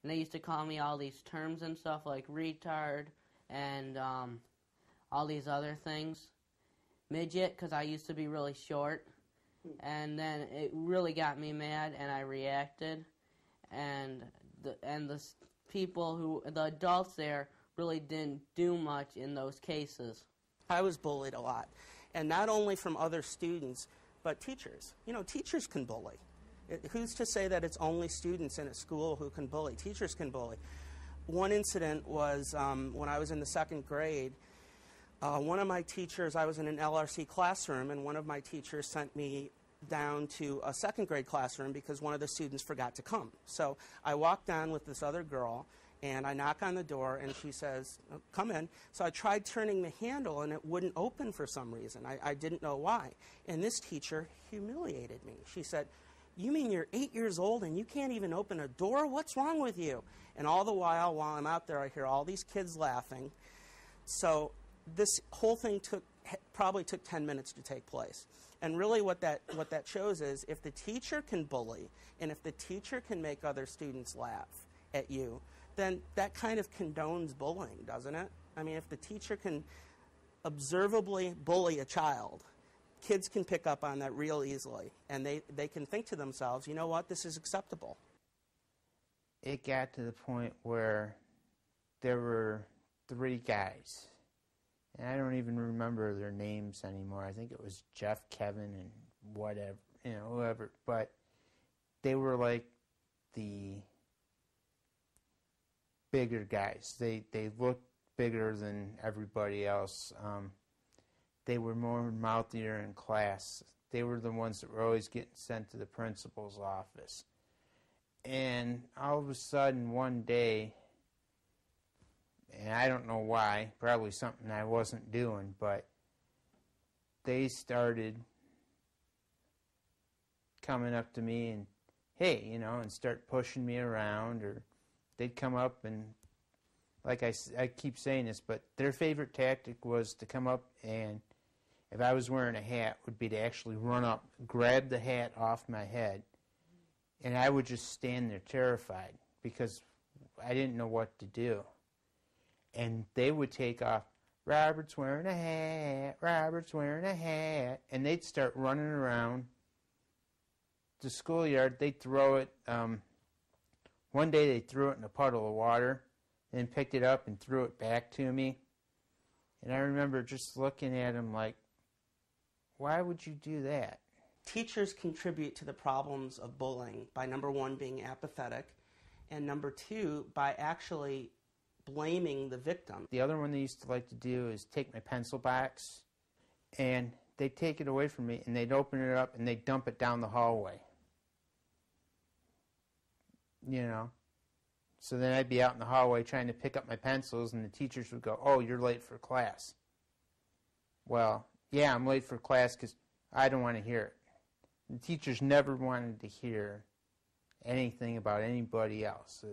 and they used to call me all these terms and stuff like retard and all these other things. Midget, because I used to be really short. And then it really got me mad, and I reacted. And the adults there really didn't do much in those cases. I was bullied a lot, and not only from other students, but teachers. You know, teachers can bully. Who's to say that it's only students in a school who can bully? Teachers can bully. One incident was when I was in the 2nd grade. One of my teachers, I was in an LRC classroom, and one of my teachers sent me down to a 2nd grade classroom because one of the students forgot to come. So I walked down with this other girl, and I knock on the door, and she says, "Oh, come in." So I tried turning the handle, and it wouldn't open for some reason. I didn't know why. And this teacher humiliated me. She said, "You mean you're 8 years old and you can't even open a door? What's wrong with you?" And all the while I'm out there, I hear all these kids laughing. So this whole thing probably took 10 minutes to take place. And really what that shows is if the teacher can bully and if the teacher can make other students laugh at you, then that kind of condones bullying, doesn't it? I mean, if the teacher can observably bully a child, kids can pick up on that real easily, and they can think to themselves, you know what, this is acceptable. It got to the point where there were 3 guys, and I don't even remember their names anymore. I think it was Jeff, Kevin, and whatever, whoever, but they were like the bigger guys. They looked bigger than everybody else. They were more mouthier in class. They were the ones that were always getting sent to the principal's office. And all of a sudden, one day, and I don't know why, probably something I wasn't doing, but they started coming up to me and, hey, and start pushing me around, or they'd come up and, like I keep saying this, but their favorite tactic was to come up and, if I was wearing a hat, would be to actually run up, grab the hat off my head, and I would just stand there terrified because I didn't know what to do. And they would take off, "Robert's wearing a hat, Robert's wearing a hat," and they'd start running around the schoolyard. They'd throw it, one day they threw it in a puddle of water, then picked it up and threw it back to me. And I remember just looking at them like, why would you do that? Teachers contribute to the problems of bullying by, number 1, being apathetic, and number 2, by actually blaming the victim. The other one they used to like to do is take my pencil box, and they'd take it away from me, and they'd open it up, and they'd dump it down the hallway. So then I'd be out in the hallway trying to pick up my pencils, and the teachers would go, "Oh, you're late for class." Well, yeah, I'm late for class because I don't want to hear it. The teachers never wanted to hear anything about anybody else.